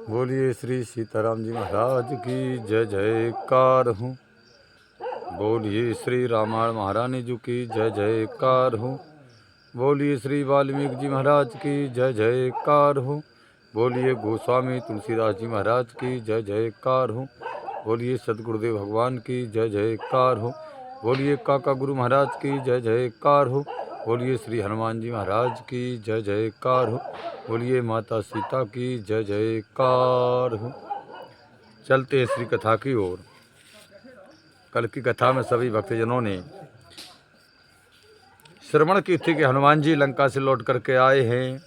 बोलिए श्री सीताराम जी महाराज की जय जयकार हूँ। बोलिए श्री रामायण महारानी जी की जय जयकार हूँ। बोलिए श्री वाल्मीकि जी महाराज की जय जयकार हूँ। बोलिए गोस्वामी तुलसीदास जी महाराज की जय जयकार हूँ। बोलिए सदगुरुदेव भगवान की जय जयकार हो। बोलिए काका गुरु महाराज की जय जयकार हो। बोलिए श्री हनुमान जी महाराज की जय जयकार हो। बोलिए माता सीता की जय जयकार हो। चलते हैं श्री कथा की ओर। कल की कथा में सभी भक्तजनों ने श्रवण की थी कि हनुमान जी लंका से लौट करके आए हैं।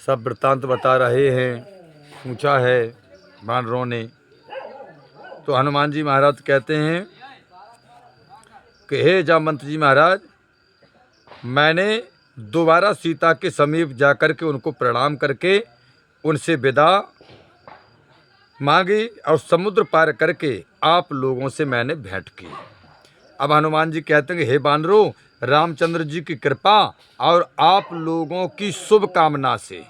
सब वृत्तांत बता रहे हैं। पूछा है वानरों ने, तो हनुमान जी महाराज कहते हैं कि हे जामवंत जी महाराज, मैंने दोबारा सीता के समीप जाकर के उनको प्रणाम करके उनसे विदा मांगी और समुद्र पार करके आप लोगों से मैंने भेंट की। अब हनुमान जी कहते हैं कि हे वानरों, रामचंद्र जी की कृपा और आप लोगों की शुभ कामना से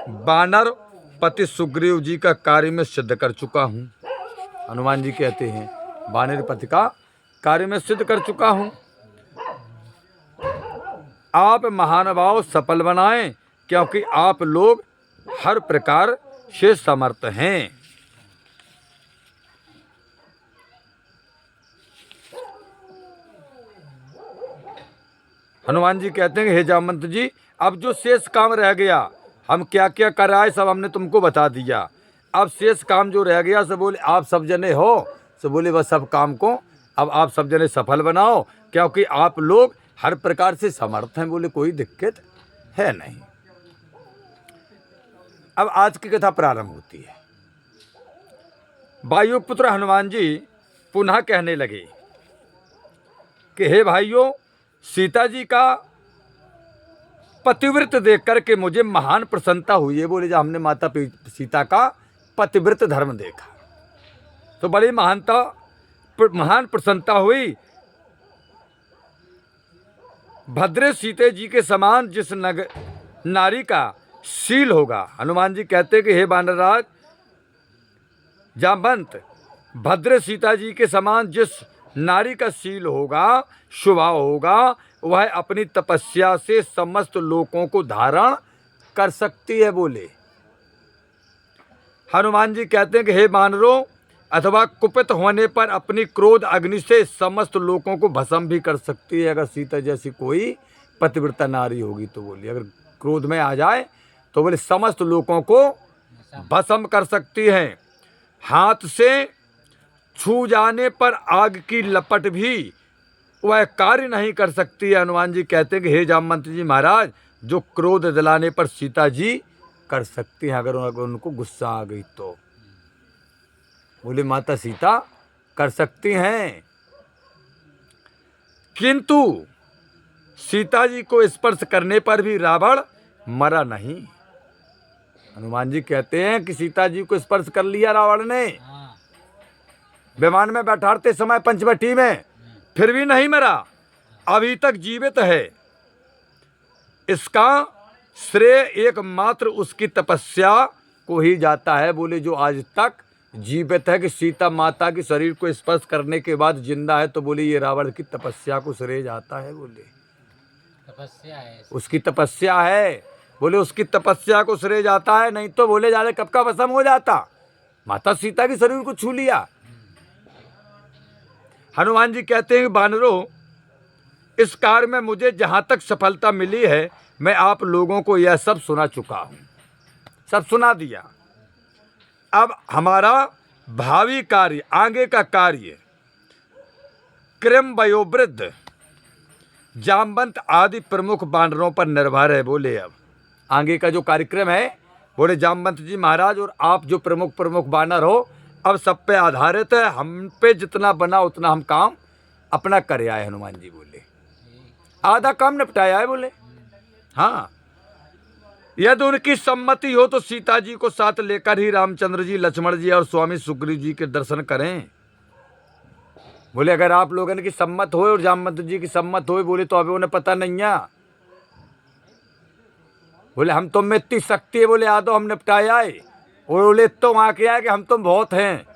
वानर पति सुग्रीव जी का कार्य में सिद्ध कर चुका हूँ। हनुमान जी कहते हैं वानर पति का कार्य में सिद्ध कर चुका हूँ। आप महानुभाव सफल बनाएं, क्योंकि आप लोग हर प्रकार से समर्थ हैं। हनुमान जी कहते हैं हे जामवंत जी, अब जो शेष काम रह गया, हम क्या क्या कर रहा है सब हमने तुमको बता दिया। अब शेष काम जो रह गया सब बोले आप सब जने हो, सब बोले बस सब काम को अब आप सब जने सफल बनाओ, क्योंकि आप लोग हर प्रकार से समर्थ हैं। बोले कोई दिक्कत है नहीं। अब आज की कथा प्रारंभ होती है। वायुपुत्र हनुमान जी पुनः कहने लगे कि हे भाइयों, सीता जी का पतिव्रत देख करके मुझे महान प्रसन्नता हुई है। बोले जब हमने माता सीता का पतिव्रत धर्म देखा तो बड़ी महान प्रसन्नता हुई। भद्रे सीते जी के समान जिस नारी का शील होगा। हनुमान जी कहते कि हे वानरराज जामवंत, भद्रे सीता जी के समान जिस नारी का शील होगा, स्वभाव होगा, वह अपनी तपस्या से समस्त लोगों को धारण कर सकती है। बोले हनुमान जी कहते हैं कि हे वानरों, अथवा कुपित होने पर अपनी क्रोध अग्नि से समस्त लोगों को भस्म भी कर सकती है। अगर सीता जैसी कोई पतिव्रता नारी होगी तो बोली अगर क्रोध में आ जाए तो बोले समस्त लोगों को भस्म कर सकती है। हाथ से छू जाने पर आग की लपट भी वह कार्य नहीं कर सकती है। हनुमान जी कहते हैं कि हे जामवंत जी महाराज, जो क्रोध दिलाने पर सीता जी कर सकती हैं, अगर उनको गुस्सा आ गई तो। बोले माता सीता कर सकती हैं, किंतु सीता जी को स्पर्श करने पर भी रावण मरा नहीं। हनुमान जी कहते हैं कि सीता जी को स्पर्श कर लिया रावण ने विमान में बैठाते समय पंचवटी में, फिर भी नहीं मरा, अभी तक जीवित है। इसका श्रेय एकमात्र उसकी तपस्या को ही जाता है। बोले जो आज तक जीवित है कि सीता माता के शरीर को स्पर्श करने के बाद जिंदा है, तो बोले ये रावण की तपस्या को श्रेय जाता है। बोले तपस्या है, उसकी तपस्या है। बोले उसकी तपस्या को श्रेय जाता है, नहीं तो बोले जाले कब का भस्म हो जाता। माता सीता के शरीर को छू लिया। हनुमान जी कहते हैं वानरों, इस कार्य में मुझे जहां तक सफलता मिली है, मैं आप लोगों को यह सब सुना चुका हूं, सब सुना दिया। अब हमारा भावी कार्य, आगे का कार्य कृम वयोवृद्ध जामवंत आदि प्रमुख वानरों पर निर्भर है। बोले अब आगे का जो कार्यक्रम है, बोले जामवंत जी महाराज और आप जो प्रमुख वानर हो, अब सब पे आधारित है। हम पे जितना बना उतना हम काम अपना कर आए। हनुमान जी बोले आधा काम निपटाया है। बोले हाँ, यदि उनकी सम्मति हो तो सीता जी को साथ लेकर ही रामचंद्र जी, लक्ष्मण जी और स्वामी सुग्रीव जी के दर्शन करें। बोले अगर आप लोगों की सम्मत हो और जामवंत जी की सम्मत हो, बोले तो अभी उन्हें पता नहीं है। बोले हम तो में इतनी शक्ति है, बोले आदो हम निपटाया है, वो बोले तो वहाँ के आए कि हम तुम बहुत हैं,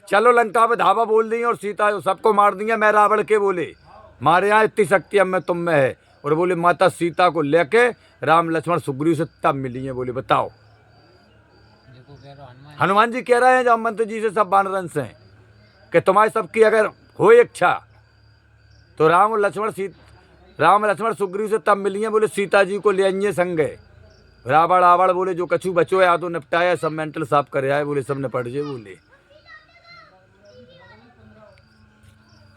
चलो लंका में धावा बोल दी और सीता सबको मार दिया। मैं रावण के बोले मारे यहाँ इतनी शक्ति अब में तुम में है। और बोले माता सीता को लेके राम लक्ष्मण सुग्रीव से तब मिली है। बोले बताओ। हनुमान जी कह रहे हैं जामवंत जी से सब वानरन से कि तुम्हारी सबकी अगर हो इच्छा तो राम लक्ष्मण सुग्रीव से तब मिली है। बोले सीता जी को ले आइए संगे। रावण आवड़ बोले जो कछु बचो है तो निपटाया, सब मेंटल साफ करे आए। बोले सब निपट जे। बोले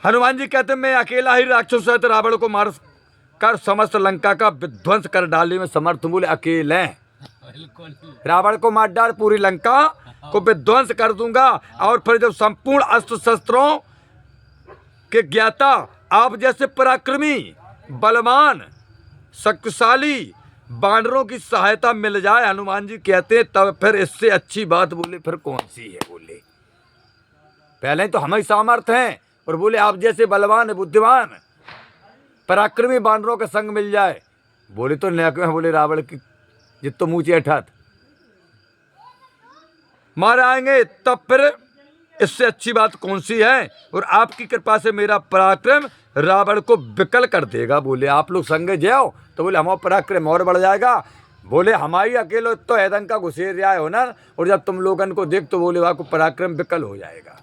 हनुमान जी कहते मैं अकेला ही राक्षस सहित रावण को मार कर समस्त लंका का विध्वंस कर डालने में समर्थ हूं। बोले अकेले रावण को मार डाल, पूरी लंका को विध्वंस कर दूंगा। और फिर जब संपूर्ण अस्त्र शस्त्रों के ज्ञाता आप जैसे पराक्रमी बलवान शक्तिशाली बानरों की सहायता मिल जाए, हनुमान जी कहते हैं तब फिर इससे अच्छी बात बोले फिर कौन सी है। बोले पहले तो हम ही सामर्थ्य हैं और बोले आप जैसे बलवान बुद्धिमान पराक्रमी बानरों का संग मिल जाए। बोले तो नैक में बोले रावण की जितो मुँह चेठत मार आएंगे, तब फिर इससे अच्छी बात कौन सी है। और आपकी कृपा से मेरा पराक्रम रावण को विकल कर देगा। बोले आप लोग संग जाओ तो बोले हमारा पराक्रम और बढ़ जाएगा। बोले हमारी अकेले तो हैदन का घुसेर रहा हो ना, और जब तुम लोगन को देख तो बोले वहाँ को पराक्रम विकल हो जाएगा।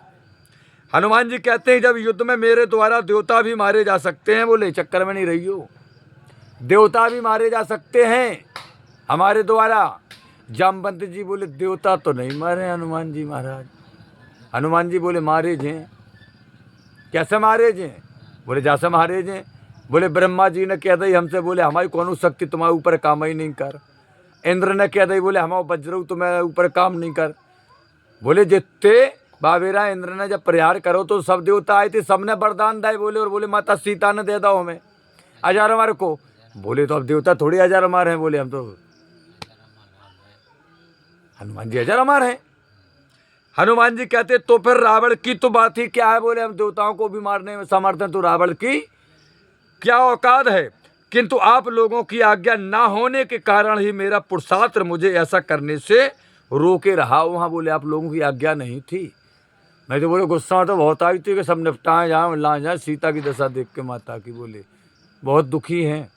हनुमान जी कहते हैं जब युद्ध में मेरे द्वारा देवता भी मारे जा सकते हैं। बोले चक्कर में नहीं रही हो, देवता भी मारे जा सकते हैं हमारे द्वारा। जामवंत जी बोले देवता तो नहीं मारे हनुमान जी महाराज। हनुमान जी बोले मारे जे। कैसे मारे जे? बोले जैसे मारे जे। बोले ब्रह्मा जी ने कह दी हमसे, बोले हमारी कौन शक्ति तुम्हारे ऊपर काम ही नहीं कर। इंद्र ने कह दी बोले हमारा वज्र तुम्हारे ऊपर काम नहीं कर। बोले जितने बाबेरा इंद्र ने जब प्रहार करो तो सब देवता आए थे, सबने वरदान दिए। बोले और बोले माता सीता ने दे दो हमें हजार हमारे को। बोले तो अब देवता थोड़ी हजार हमारे हैं। बोले हम तो हनुमान जी हजार हमारे हैं। हनुमान जी कहते तो फिर रावण की तो बात ही क्या है। बोले हम देवताओं को भी मारने में समर्थ हैं, तो रावण की क्या औकात है। किंतु आप लोगों की आज्ञा ना होने के कारण ही मेरा पुरुषार्थ मुझे ऐसा करने से रोके रहा। वहाँ बोले आप लोगों की आज्ञा नहीं थी। मैं तो बोले गुस्सा तो बहुत आई थी कि सब निपटाएं जाए ला जाए। सीता की दशा देख के माता की बोले बहुत दुखी हैं।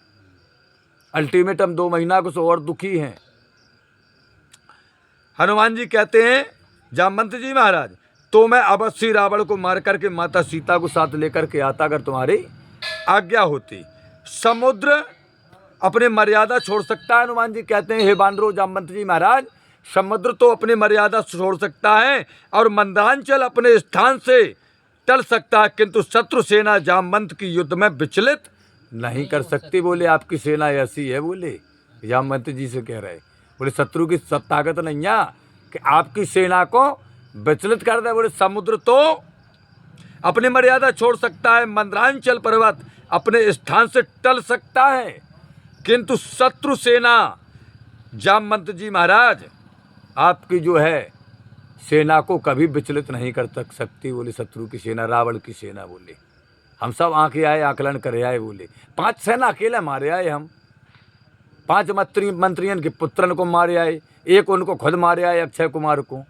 अल्टीमेटम 2 महीना कुछ और दुखी हैं। हनुमान जी कहते हैं जामवंत जी महाराज तो मैं अवश्य रावण को मार करके माता सीता को साथ लेकर के आता अगर तुम्हारी आज्ञा होती। समुद्र अपने मर्यादा छोड़ सकता है। हनुमान जी कहते हैं हे बानरो जामवंत जी महाराज समुद्र तो अपनी मर्यादा छोड़ सकता है और मंदांचल अपने स्थान से टल सकता है, किंतु शत्रु सेना जामवंत की युद्ध में विचलित नहीं कर सकती। बोले आपकी सेना ऐसी है। बोले जामवंत जी से कह रहे बोले शत्रु की सब ताकत नहीं है कि आपकी सेना को विचलित कर दे। बोले समुद्र तो अपनी मर्यादा छोड़ सकता है, मंदरांचल पर्वत अपने स्थान से टल सकता है, किंतु शत्रु सेना जामवंत जी महाराज आपकी जो है सेना को कभी विचलित नहीं कर सकती। बोले शत्रु की सेना रावण की सेना। बोले हम सब आंखें आए आकलन करे आए। बोले 5 सेना अकेले मारे आए हम। 5 मंत्रियों के पुत्रन को मारे आए, एक उनको खुद मारे आए अक्षय कुमार को।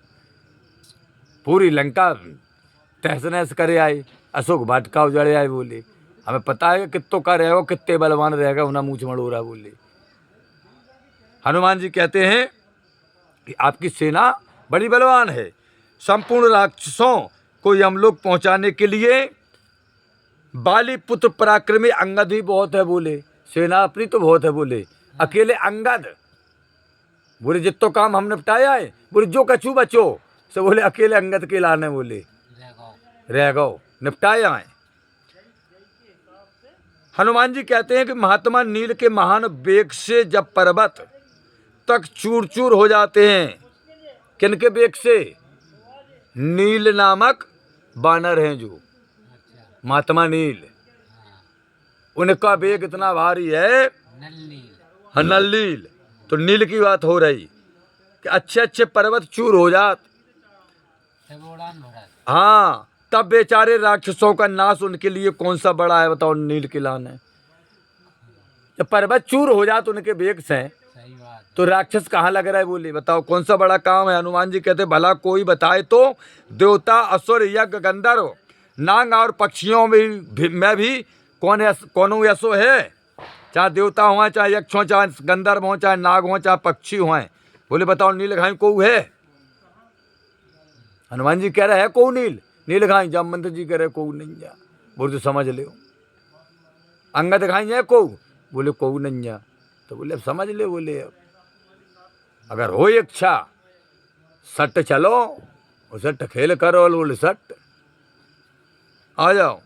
पूरी लंका तहस नहस करे आए, अशोक वाटिका उजड़े आए। बोले हमें पता है कित्तों का रहेगा, कितने बलवान रहेगा, उन्हें मूछ मड़ोरा। बोले हनुमान जी कहते हैं कि आपकी सेना बड़ी बलवान है। संपूर्ण राक्षसों को हम लोग पहुंचाने के लिए बाली पुत्र पराक्रमी अंगद भी बहुत है। बोले सेना अपनी तो बहुत है। बोले अकेले अंगद बोले जितो काम हम निपटाया है। बोले जो कछु बचो से बोले अकेले अंगद के लाने। बोले रह गो निपटाया है। हनुमान जी कहते हैं कि महात्मा नील के महान वेग से जब पर्वत तक चूर चूर हो जाते हैं। किनके वेग से? नील नामक बानर हैं जो महात्मा नील, उनका वेग इतना भारी है। हाँ नल नील, तो नील की बात हो रही कि अच्छे अच्छे पर्वत चूर हो जात। हाँ तब बेचारे राक्षसों का नाश उनके लिए कौन सा बड़ा है बताओ। नील के लाने जब पर्वत चूर हो जात उनके वेग से सही बात। तो राक्षस कहाँ लग रहा है बोले, बताओ कौन सा बड़ा काम है। हनुमान जी कहते भला कोई बताए तो, देवता असुर यज्ञ गंधर्व नाग और पक्षियों में भी कौन ऐसो है, चाहे देवता हो चाहे यक्ष हो चाहे गंधर्व हो चाहे नाग हो चाहे पक्षी हो। बोले बताओ नीलगाय को है। हनुमान जी कह रहे है को नीलगाय, जामवंत जी कह रहे को नहीं जा। बोले तो समझ लो। अंगद खाई है को, बोले को नहीं जा। तो बोले अब समझ ले, बोले अब अगर हो इच्छा सट चलो और सट खेल करो। बोले सट आ जाओ।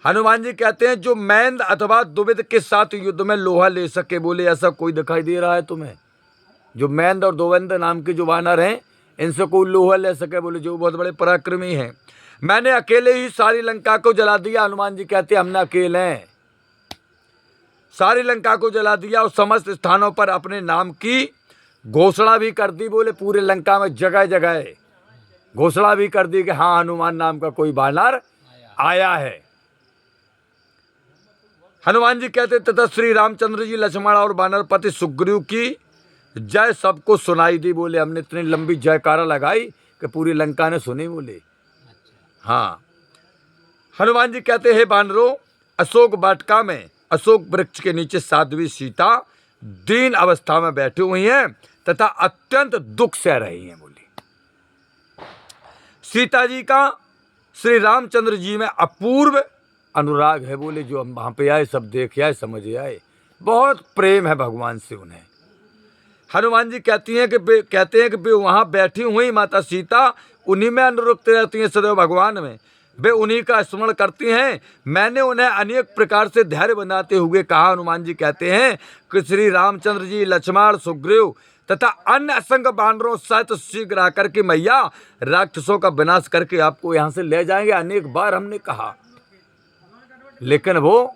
हनुमान जी कहते हैं जो मैंद अथवा दुविध के साथ युद्ध में लोहा ले सके, बोले ऐसा कोई दिखाई दे रहा है तुम्हें? जो मैंद और दुविध नाम के जो वानर हैं इनसे कोई लोहा ले सके, बोले जो बहुत बड़े पराक्रमी हैं। मैंने अकेले ही सारी लंका को जला दिया। हनुमान जी कहते हैं हमने अकेले सारी लंका को जला दिया और समस्त स्थानों पर अपने नाम की घोषणा भी कर दी। बोले पूरे लंका में जगह जगह घोषणा भी कर दी कि हाँ हनुमान नाम का कोई वानर आया है। हनुमान जी कहते तथा श्री रामचंद्र जी लक्ष्मण और वानरपति सुग्रीव की जय सबको सुनाई दी। बोले हमने इतनी लंबी जयकारा लगाई कि पूरी लंका ने सुनी। बोले हाँ। हनुमान जी कहते हैं वानरों, अशोक वाटिका में अशोक वृक्ष के नीचे साध्वी सीता दीन अवस्था में बैठी हुई हैं तथा अत्यंत दुख सह रही हैं। बोली सीता जी का श्री रामचंद्र जी में अपूर्व अनुराग है। बोले जो हम वहां पे आए सब देख आए समझ आए, बहुत प्रेम है भगवान से उन्हें। हनुमान जी कहते हैं कि वे वहां बैठी हुई माता सीता उन्हीं में अनुरक्त रहती हैं, सदैव भगवान में वे उन्हीं का स्मरण करती हैं। मैंने उन्हें अनेक प्रकार से धैर्य बनाते हुए कहा। हनुमान जी कहते हैं कि श्री रामचंद्र जी लक्ष्मण सुग्रीव तथा अन्य असंख्य वानरों सहित शीघ्र आकर के मैया राक्षसों का विनाश करके आपको यहाँ से ले जाएंगे। अनेक बार हमने कहा लेकिन वो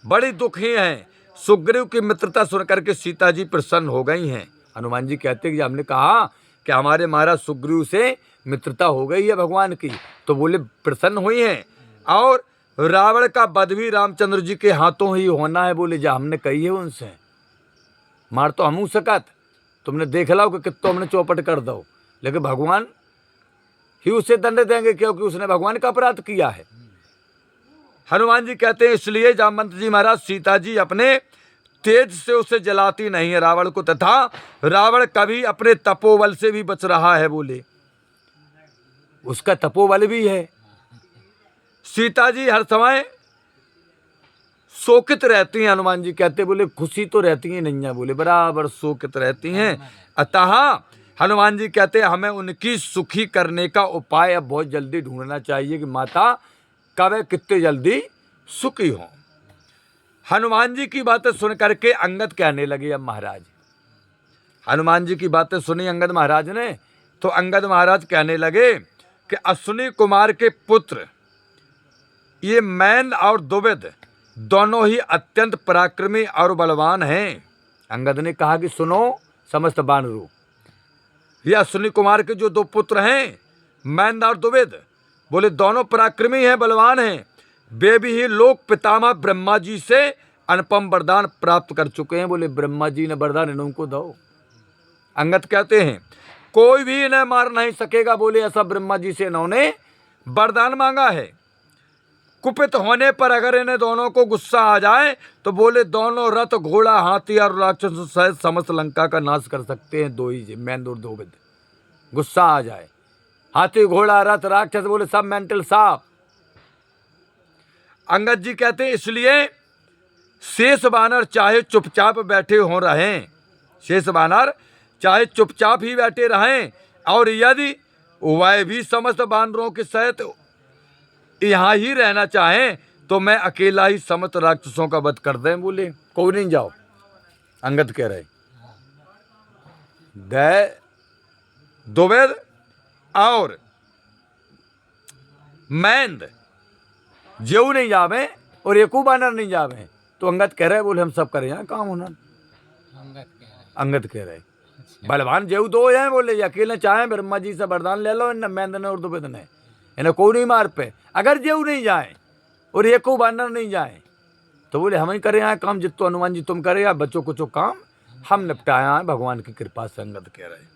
बड़ी दुखी हैं। सुग्रीव की मित्रता सुनकर के सीता जी प्रसन्न हो गई हैं। हनुमान जी कहते हैं कि हमने कहा कि हमारे महाराज सुग्रीव से मित्रता हो गई है भगवान की, तो बोले प्रसन्न हुई हैं। और रावण का वध भी रामचंद्र जी के हाथों ही होना है। बोले जो हमने कही है उनसे मार तो हमू सकत, तुमने देख लो कि कितो हमने चौपट कर दो, लेकिन भगवान ही उसे दंड देंगे क्योंकि उसने भगवान का अपराध किया है। हनुमान जी कहते हैं इसलिए जामवंत जी महाराज सीता जी अपने तेज से उसे जलाती नहीं है रावण को, तथा रावण कभी अपने तपोबल से भी बच रहा है। बोले उसका तपोबल भी है। सीता जी हर समय शोकित रहती हैं। हनुमान जी कहते बोले खुशी तो रहती हैं नहीं है, बोले बराबर शोकित रहती हैं। अतः हनुमान जी कहते हैं हमें उनकी सुखी करने का उपाय अब बहुत जल्दी ढूंढना चाहिए कि माता कब कितने जल्दी सुखी हो। हनुमान जी की बातें सुन करके अंगद कहने लगे अब महाराज, हनुमान जी की बातें सुनी अंगद महाराज ने, तो अंगद महाराज कहने लगे कि अश्विनी कुमार के पुत्र ये मैंद और दुविध दोनों ही अत्यंत पराक्रमी और बलवान हैं। अंगद ने कहा कि सुनो समस्त वानरों, ये अश्विनी कुमार के जो दो पुत्र हैं मैंद और दुविध, बोले दोनों पराक्रमी हैं बलवान हैं। वे भी ही लोक पितामह ब्रह्मा जी से अनुपम वरदान प्राप्त कर चुके हैं। बोले ब्रह्मा जी ने वरदान इनको दो। अंगद कहते हैं कोई भी इन्हें मार नहीं सकेगा। बोले ऐसा ब्रह्मा जी से इन्होंने वरदान मांगा है। कुपित होने पर अगर इन्हें दोनों को गुस्सा आ जाए तो बोले दोनों रथ घोड़ा हाथी और राक्षसों सहित समस्त लंका का नाश कर सकते हैं। दो ही मैंद और दुविध गुस्सा आ जाए, हाथी घोड़ा रथ राक्षस बोले सब मेंटल साफ। अंगद जी कहते हैं इसलिए शेष वानर चाहे चुपचाप बैठे हो रहें, शेष वानर चाहे चुपचाप ही बैठे रहें, और यदि वह भी समस्त वानरों के सहित यहाँ ही रहना चाहें तो मैं अकेला ही समस्त राक्षसों का वध कर दें। बोले कोई नहीं जाओ। अंगद कह रहे दुविध और मैंद जेऊ नहीं जावे और एकू बानर नहीं जावे, तो अंगद कह रहे बोले हम सब करें यहाँ काम होना। अंगद कह रहे बलवान जेऊ दो हैं, बोले ये अकेले चाहे ब्रह्मा जी से वरदान ले लो इन मैंद ने और दुविध ने, इन्हें कोई नहीं मार पे। अगर जेऊ नहीं जाए और एकू बानर नहीं जाए तो बोले हम ही करे आए काम, जितो हनुमान जी तुम करे, या बच्चों कुछ काम हम निपटाया है भगवान की कृपा से। अंगद कह रहे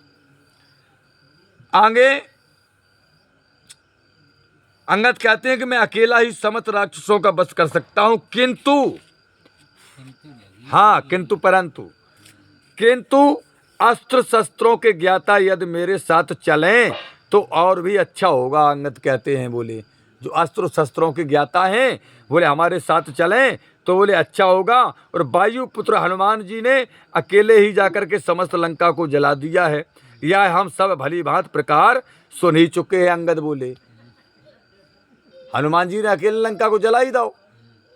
आगे, अंगद कहते हैं कि मैं अकेला ही समस्त राक्षसों का वश कर सकता हूं, किंतु हाँ किंतु परंतु अस्त्र शस्त्रों के ज्ञाता यदि मेरे साथ चलें तो और भी अच्छा होगा। अंगद कहते हैं बोले जो अस्त्र शस्त्रों के ज्ञाता हैं बोले हमारे साथ चलें तो बोले अच्छा होगा। और वायुपुत्र हनुमान जी ने अकेले ही जाकर के समस्त लंका को जला दिया है, यह हम सब भली भांति प्रकार सुन ही चुके हैं। अंगद बोले हनुमान जी ने अकेले लंका को जला ही दो,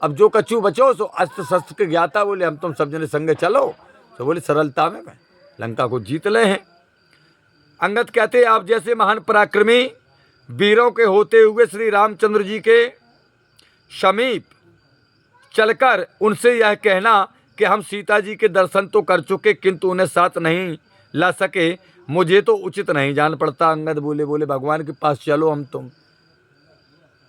अब जो कछु बचो सो अस्त्र शस्त्र के ज्ञाता बोले हम तुम सब जने संगे चलो, तो बोले सरलता में लंका को जीत ले हैं। अंगद कहते आप जैसे महान पराक्रमी वीरों के होते हुए श्री रामचंद्र जी के समीप चलकर उनसे यह कहना कि हम सीता जी के दर्शन तो कर चुके किंतु उन्हें साथ नहीं ला सके, मुझे तो उचित नहीं जान पड़ता। अंगद बोले भगवान के पास चलो, हम तुम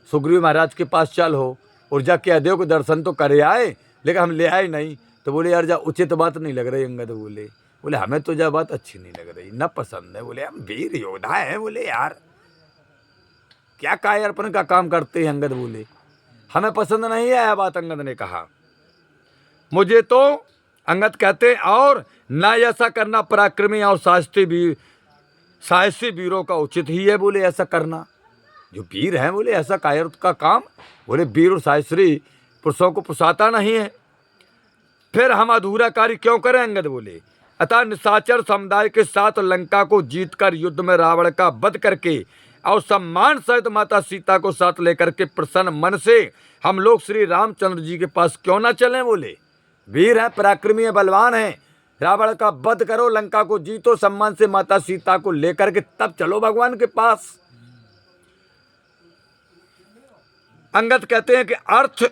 सुग्रीव महाराज के पास चलो और जाके अयोध्या को दर्शन तो करे आए, लेकिन हम ले आए नहीं। तो बोले यार जा उचित बात नहीं लग रही। अंगद बोले हमें तो जा बात अच्छी नहीं लग रही, न पसंद है। बोले हम वीर योद्धा हैं, बोले यार क्या कायरपन का काम करते हैं। अंगद बोले हमें पसंद नहीं आया बात। अंगद ने कहा मुझे तो, अंगद कहते और न ऐसा करना पराक्रमी और साहसी वीरों का उचित ही है। बोले ऐसा करना जो वीर हैं बोले ऐसा कायर का काम बोले वीर और साहसी पुरुषों को पुसाता नहीं है, फिर हम अधूरा कार्य क्यों करें। अंगद बोले अतः निशाचर समुदाय के साथ लंका को जीतकर युद्ध में रावण का वध करके और सम्मान सहित माता सीता को साथ लेकर के प्रसन्न मन से हम लोग श्री रामचंद्र जी के पास क्यों ना चलें। बोले वीर है, पराक्रमी है, बलवान है, रावण का वध करो, लंका को जीतो, सम्मान से माता सीता को लेकर के तब चलो भगवान के पास। अंगद कहते हैं कि अर्थ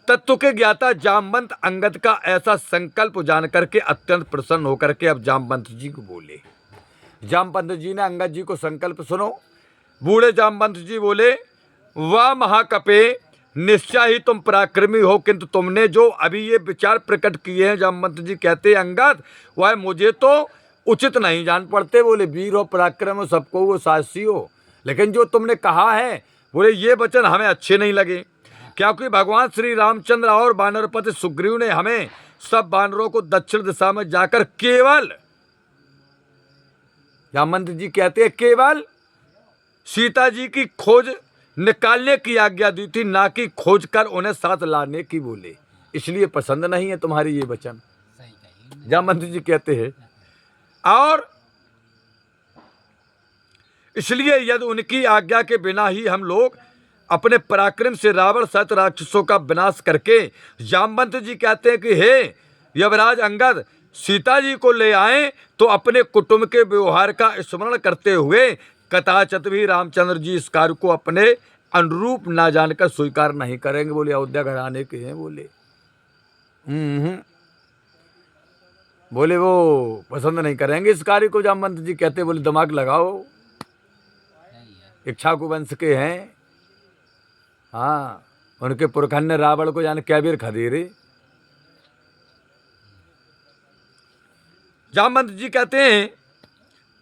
तत्व के ज्ञाता जामवंत अंगद का ऐसा संकल्प जान करके अत्यंत प्रसन्न होकर के अब जामवंत जी को बोले। जामवंत जी ने अंगद जी को संकल्प सुनो। बूढ़े जामवंत जी बोले वाह महाकपे, निश्चय ही तुम पराक्रमी हो, किंतु तुमने जो अभी ये विचार प्रकट किए हैं जामवंत जी कहते अंगद वह मुझे तो उचित नहीं जान पड़ते। बोले वीर हो, पराक्रम हो, सबको वो साहसी हो, लेकिन जो तुमने कहा है बोले ये वचन हमें अच्छे नहीं लगे, क्योंकि भगवान श्री रामचंद्र और वानरपति सुग्रीव ने हमें सब वानरों को दक्षिण दिशा में जाकर केवल, जामवंत जी कहते हैं केवल सीता जी की खोज निकालने की आज्ञा दी थी, ना कि खोज कर उन्हें साथ लाने की। बोले इसलिए पसंद नहीं है तुम्हारी ये वचन। जामवंत जी कहते हैं और इसलिए यदि उनकी आज्ञा के बिना ही हम लोग अपने पराक्रम से रावण सहित राक्षसों का विनाश करके, जामवंत जी कहते हैं कि हे यवराज अंगद सीता जी को ले आए तो अपने कुटुंब के व्यवहार का स्मरण करते हुए कदाचित भी रामचंद्र जी इस कार्य को अपने अनुरूप ना जानकर स्वीकार नहीं करेंगे। बोले अयोध्या घराने के हैं, बोले वो पसंद नहीं करेंगे इस कार्य को। जामवंत जी कहते बोले दिमाग लगाओ, इक्ष्वाकु वंश के हैं, हाँ उनके पुरखन ने रावण को जाने क्या बीर खदेरे। जामवंत जी कहते हैं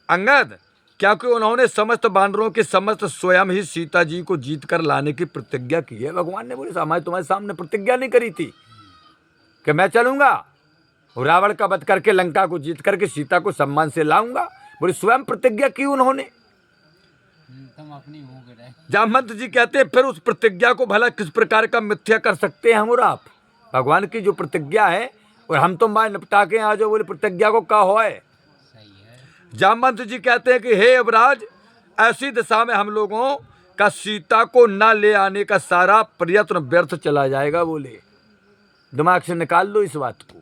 अंगद क्योंकि उन्होंने समस्त वानरों के समस्त स्वयं ही सीता जी को जीत कर लाने की प्रतिज्ञा की है। भगवान ने बोले हमारे तुम्हारे सामने प्रतिज्ञा नहीं करी थी कि मैं चलूंगा और रावण का वध करके लंका को जीत करके सीता को सम्मान से लाऊंगा। बोले स्वयं प्रतिज्ञा की उन्होंने। जामवंत जी कहते हैं फिर उस प्रतिज्ञा को भला किस प्रकार का मिथ्या कर सकते हैं हम और आप। भगवान की जो प्रतिज्ञा है और हम तुम बाय निपटा के आ जाओ, बोले प्रतिज्ञा को क्या हो है। जामवंत जी कहते हैं कि हे यवराज ऐसी दिशा में हम लोगों का सीता को न ले आने का सारा प्रयत्न व्यर्थ चला जाएगा। बोले दिमाग से निकाल दो इस बात को,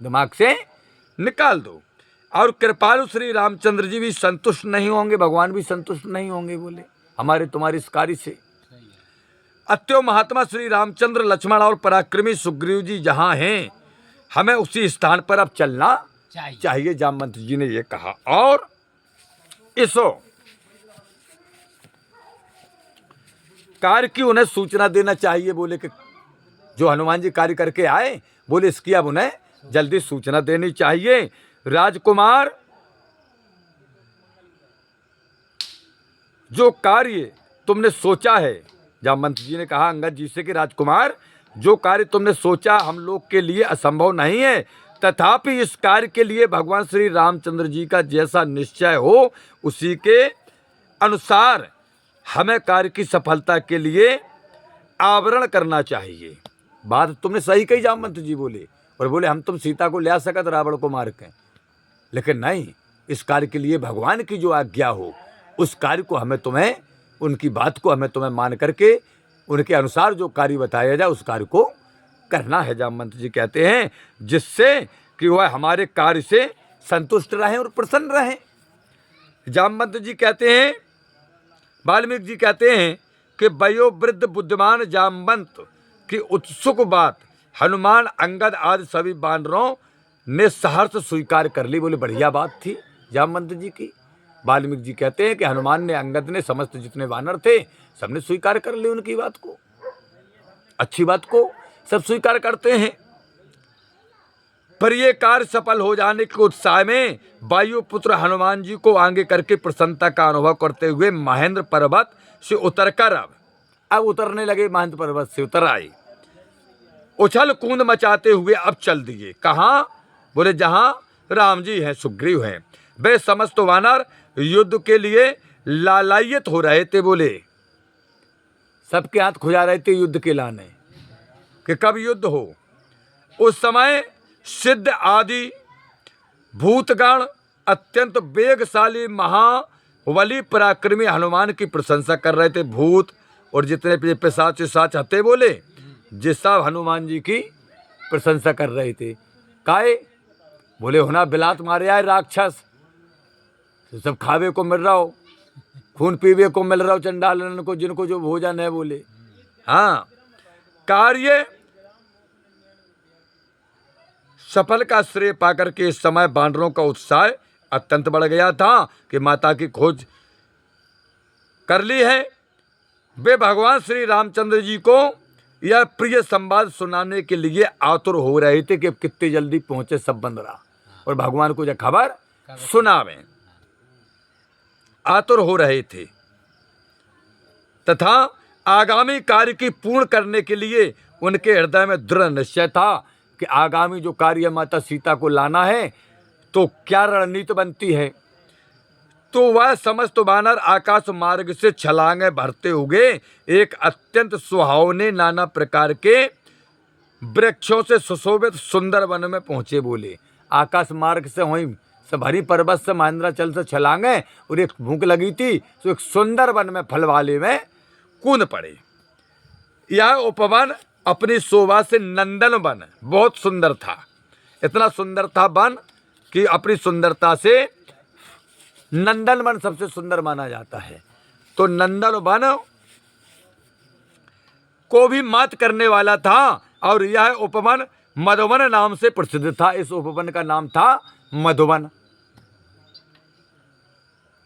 दिमाग से निकाल दो। और कृपालु श्री रामचंद्र जी भी संतुष्ट नहीं होंगे, भगवान भी संतुष्ट नहीं होंगे। बोले हमारे तुम्हारे इस कार्य से अत्यो महात्मा श्री रामचंद्र लक्ष्मण और पराक्रमी सुग्रीव जी जहां हैं हमें उसी स्थान पर अब चलना चाहिए। जामवंत जी ने ये कहा और इसो कार्य की उन्हें सूचना देना चाहिए। बोले कि जो हनुमान जी कार्य करके आए, बोले इसकी अब उन्हें जल्दी सूचना देनी चाहिए। राजकुमार, जो कार्य तुमने सोचा है, जामवंत जी ने कहा अंगद जी से कि राजकुमार, जो कार्य तुमने सोचा हम लोग के लिए असंभव नहीं है, तथापि इस कार्य के लिए भगवान श्री रामचंद्र जी का जैसा निश्चय हो उसी के अनुसार हमें कार्य की सफलता के लिए आवरण करना चाहिए। बात तुमने सही कही जामवंत जी बोले, और बोले हम तुम सीता को ले आ सकत रावण को मार के, लेकिन नहीं, इस कार्य के लिए भगवान की जो आज्ञा हो उस कार्य को हमें तुम्हें, उनकी बात को हमें तुम्हें मान करके उनके अनुसार जो कार्य बताया जाए उस कार्य को करना है। जामवंत जी कहते हैं जिससे कि वह हमारे कार्य से संतुष्ट रहें और प्रसन्न रहें। जामवंत जी कहते हैं, वाल्मीकि जी कहते हैं कि वयोवृद्ध बुद्धिमान जामवंत की उत्सुक बात हनुमान, अंगद आदि सभी वानरों ने सहर्ष स्वीकार कर ली। बोले बढ़िया बात थी जामवंत जी की। वाल्मीकि जी कहते हैं कि हनुमान ने, अंगद ने, समस्त जितने वानर थे सबने स्वीकार कर ली उनकी बात को, अच्छी बात को सब स्वीकार करते हैं। पर ये कार्य सफल हो जाने के उत्साह में वायुपुत्र हनुमान जी को आगे करके प्रसन्नता का अनुभव करते हुए महेंद्र पर्वत से उतरकर अब उतरने लगे। महेंद्र पर्वत से उतर आए, उछल कूद मचाते हुए अब चल दिए। कहाँ? बोले जहाँ राम जी हैं, सुग्रीव हैं। वे समस्त वानर युद्ध के लिए लालायित हो रहे थे। बोले सबके हाथ खुजा रहे थे युद्ध के लाने कि कब युद्ध हो। उस समय सिद्ध आदि भूतगण अत्यंत वेगशाली महाबली पराक्रमी हनुमान की प्रशंसा कर रहे थे। भूत और जितने पिशाच हते बोले जे सब हनुमान जी की प्रशंसा कर रहे थे। काहे? बोले होना बिलात मारे आए राक्षस, सब खावे को मिल रहा हो, खून पीवे को मिल रहा हो चंडालन को, जिनको जो भोजन है। बोले हाँ, कार्य सफल का श्रेय पाकर के इस समय वानरों का उत्साह अत्यंत बढ़ गया था कि माता की खोज कर ली है। वे भगवान श्री रामचंद्र जी को यह प्रिय संवाद सुनाने के लिए आतुर हो रहे थे कि कितने जल्दी पहुंचे सब बंदरा और भगवान को जो खबर सुनावे, आतुर हो रहे थे। तथा आगामी कार्य की पूर्ण करने के लिए उनके हृदय में दृढ़ निश्चय था कि आगामी जो कार्य माता सीता को लाना है तो क्या रणनीति बनती है। तो वह समस्त वानर आकाश मार्ग से छलांगे भरते हुए एक अत्यंत सुहावने नाना प्रकार के वृक्षों से सुशोभित सुंदर वन में पहुंचे। बोले आकाश मार्ग से वहीं सब हरी पर्वत से महेंद्राचल से छलांगे और एक भूख लगी थी तो एक सुंदर वन में फल वाले में कूद पड़े। यह उपवन अपनी शोभा से नंदन वन बहुत सुंदर था। इतना सुंदर था वन कि अपनी सुंदरता से नंदन वन सबसे सुंदर माना जाता है। तो नंदन वन को भी मात करने वाला था और यह उपवन मधुवन नाम से प्रसिद्ध था। इस उपवन का नाम था मधुवन।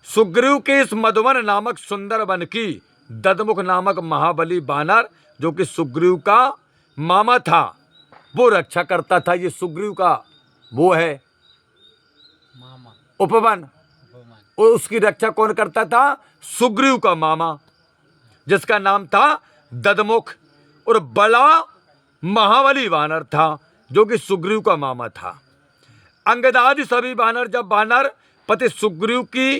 सुग्रीव के इस मधुवन नामक सुंदर वन की ददमुख नामक महाबली वानर, जो कि सुग्रीव का मामा था, वो रक्षा करता था। ये सुग्रीव का वो है मामा उपवन, और उसकी रक्षा कौन करता था? सुग्रीव का मामा, जिसका नाम था ददमुख, और बड़ा महाबली वानर था जो कि सुग्रीव का मामा था। अंगदादि सभी वानर जब वानर पति सुग्रीव की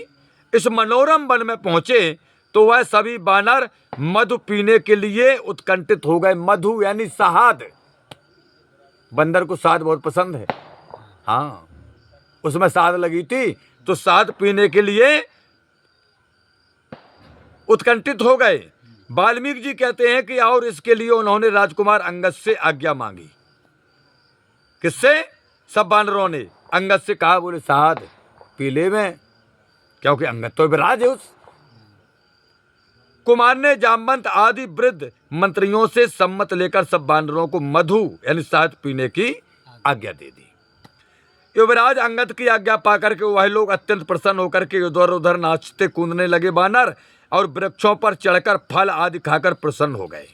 इस मनोरम वन में पहुंचे तो वह सभी वानर मधु पीने के लिए उत्कंठित हो गए। मधु यानी शहद, बंदर को शहद बहुत पसंद है। हाँ, उसमें शहद लगी थी तो शहद पीने के लिए उत्कंठित हो गए। वाल्मीकि जी कहते हैं कि और इसके लिए उन्होंने राजकुमार अंगद से आज्ञा मांगी। किससे? सब वानरों ने अंगद से कहा, बोले शहद पी ले में, क्योंकि अंगद तो विराज है उस। कुमार ने जामवंत आदि वृद्ध मंत्रियों से सम्मत लेकर सब वानरों को मधु यानी शहद पीने की आज्ञा दे दी। युवराज अंगद की आज्ञा पाकर के वह लोग अत्यंत प्रसन्न होकर के उधर उधर नाचते कूदने लगे वानर, और वृक्षों पर चढ़कर फल आदि खाकर प्रसन्न हो गए।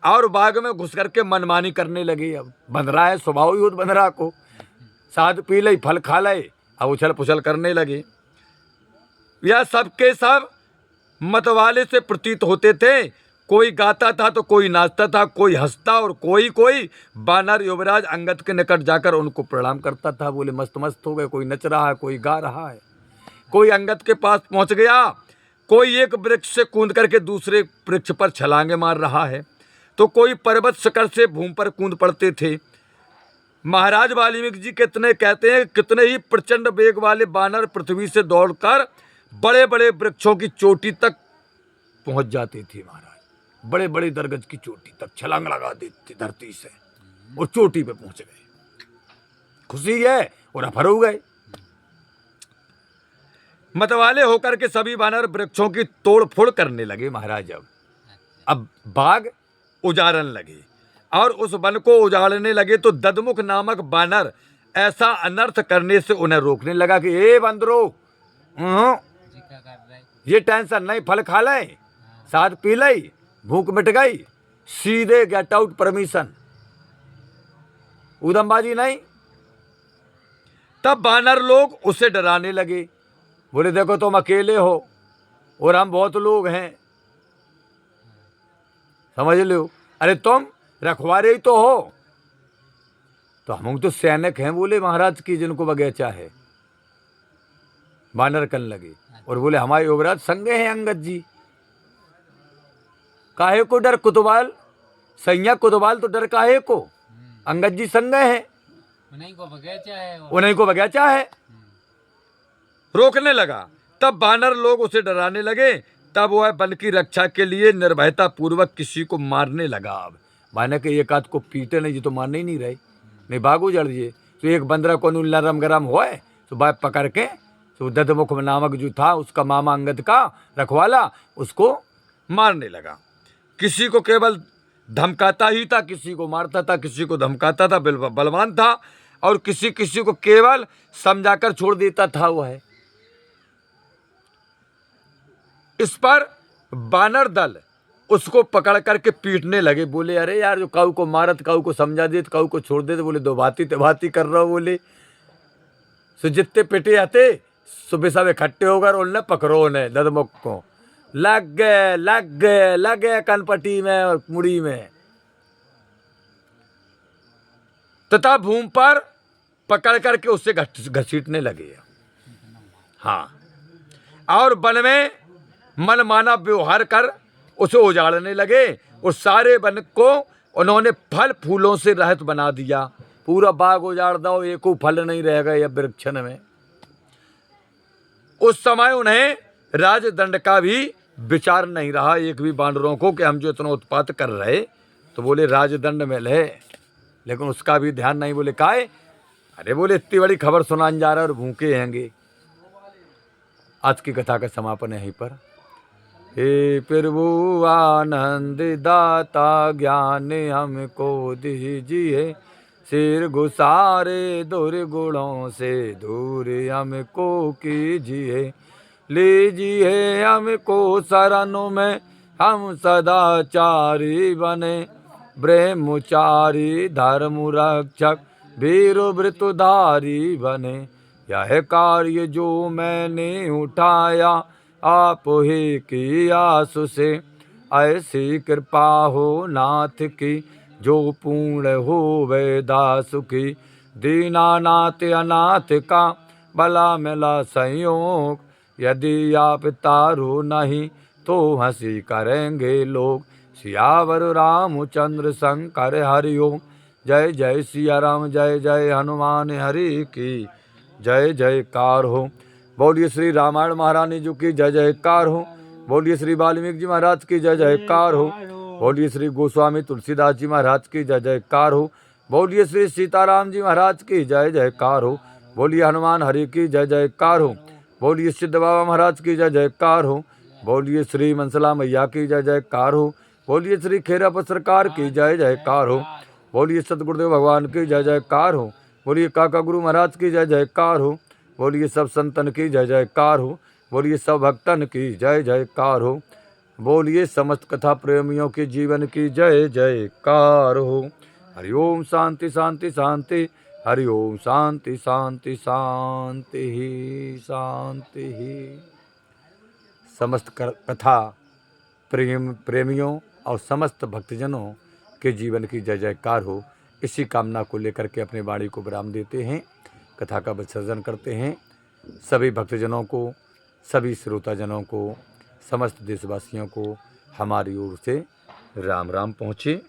और बाग में घुस करके मनमानी करने लगे। अब बंदरा है, स्वभाव ही हो बंदरा को, साध पी लई, फल खा लई, अब उछल पुछल करने लगे। यह सबके सब मतवाले से प्रतीत होते थे। कोई गाता था तो कोई नाचता था, कोई हंसता और कोई बानर युवराज अंगद के निकट जाकर उनको प्रणाम करता था। बोले मस्त मस्त हो गए, कोई नच रहा है, कोई गा रहा है, कोई अंगद के पास पहुंच गया, कोई एक वृक्ष से कूद करके दूसरे वृक्ष पर छलांगे मार रहा है, तो कोई पर्वत शिखर से भूमि पर कूद पड़ते थे। महाराज वाल्मीकि जी कितने कहते हैं, कितने ही प्रचंड वेग वाले बानर पृथ्वी से दौड़कर बड़े बड़े वृक्षों की चोटी तक पहुंच जाते थे। महाराज बड़े बड़े दरगज की चोटी तक छलांग लगा देते धरती से और चोटी पे पहुंच गए। खुशी है और अफर हो गए। मतवाले होकर के सभी बानर वृक्षों की तोड़ फोड़ करने लगे। महाराज अब बाग उजाड़ने लगे और उस वन को उजाड़ने लगे तो ददमुख नामक बानर ऐसा अनर्थ करने से उन्हें रोकने लगा कि ए बंदरो, ये टेंशन नहीं, फल खा ले, साथ पी लई, भूख मिट गई, सीधे गेट आउट परमिशन, उदमबाजी नहीं। तब बानर लोग उसे डराने लगे। बोले देखो तुम अकेले हो और हम बहुत लोग हैं, समझ लो। अरे तुम रखवारे ही तो हो, तो हम तो सैनिक हैं, बोले महाराज की, जिनको बगीचा है। बानर करने लगे और बोले हमारे युवराज संगे हैं अंगद जी, काहे को डर, कुतुबाल सैया कुतुबाल तो डर काहे को, अंगद जी संगे हैं, उन्हीं को बगीचा है। रोकने लगा। तब बानर लोग उसे डराने लगे। तब वह वन की रक्षा के लिए निर्भयता पूर्वक किसी को मारने लगा। अब माने के एक आध को पीटे नहीं, जी तो मारने ही नहीं रहे, नहीं भागो जड़ दिए। तो एक बंदरा को नरम गरम हुआ तो बाप पकड़ के, तो ददमुख नामक जो था उसका मामा अंगद का रखवाला, उसको मारने लगा। किसी को केवल धमकाता ही था, किसी को मारता था, किसी को धमकाता था, बलवान था, और किसी किसी को केवल समझाकर छोड़ देता था। वह इस पर बानर दल उसको पकड़ करके पीटने लगे। बोले अरे यार, जो काऊ को मारत, काऊ को समझा दे, काऊ को छोड़ दे। बोले दो भाती तेभाती कर रहा हो। बोले सो जितने पिटे आते सुबह सब इकट्ठे होकर उन्हें पकड़ो ने ददमुख को, लग गए कनपटी में और मुड़ी में, तथा भूमि पर पकड़ करके उससे घसीटने लगे। हाँ, और वन में मनमाना व्यवहार कर उसे उजाड़ने लगे। उस सारे वन को उन्होंने फल फूलों से रहित बना दिया। पूरा बाग उजाड़ दो, एक फल नहीं रहेगा या वृक्षण में। उस समय उन्हें राजदंड का भी विचार नहीं रहा, एक भी बानरों को, कि हम जो इतना उत्पात कर रहे, तो बोले राजदंड में ले, लेकिन उसका भी ध्यान नहीं। बोले काहे? अरे बोले इतनी बड़ी खबर सुनाने जा रहा है और भूखे हैंगे। आज की कथा का समापन है यहीं पर। हे प्रभु आनंद दाता ज्ञान हमको दीजिए, सिर गुसारे दुर्गुणों से दूर हमको कीजिए, लीजिए हमको शरणों में, हम सदाचारी बने, ब्रह्मचारी धर्म रक्षक वीर वृतधारी बने। यह कार्य जो मैंने उठाया आप ही की आस से, ऐसी कृपा हो नाथ की जो पूर्ण हो वे दास की। दीनानाथ अनाथ का भला मिला संयोग, यदि आप तारो नहीं तो हंसी करेंगे लोग। सियावर रामचंद्र शंकर हरिओम। जय जय सिया राम, जय जय हनुमान हरि की जय जयकार हो। बोलिए श्री रामायण महारानी जी की जय जयकार हो। बोलिए श्री वाल्मीकि जी महाराज की जय जयकार हो। बोलिए श्री गोस्वामी तुलसीदास जी महाराज की जय जयकार हो। बोलिए श्री सीताराम जी महाराज की जय जयकार हो। बोलिए हनुमान हरि की जय जयकार हो। बोलिए सिद्ध बाबा महाराज की जय जयकार हो। बोलिए श्री मनसला मैया की जय जयकार हो। बोलिए श्री खेराप सरकार की जय जयकार हो। बोलिए सतगुरुदेव भगवान की जय जयकार हो। बोलिए काका गुरु महाराज की जय जयकार हो। बोलिए सब संतन की जय जयकार हो। बोलिए सब भक्तन की जय जयकार हो। बोलिए समस्त कथा प्रेमियों के जीवन की जय जयकार हो। हरि ओम शांति शांति शांति। हरि ओम शांति शांति शांति ही शांति ही। समस्त कथा प्रेमियों और समस्त भक्तजनों के जीवन की जय जयकार हो। इसी कामना को लेकर के अपनी वाणी को विराम देते हैं, कथा का विसर्जन करते हैं। सभी भक्तजनों को, सभी श्रोताजनों को, समस्त देशवासियों को हमारी ओर से राम राम पहुँचे।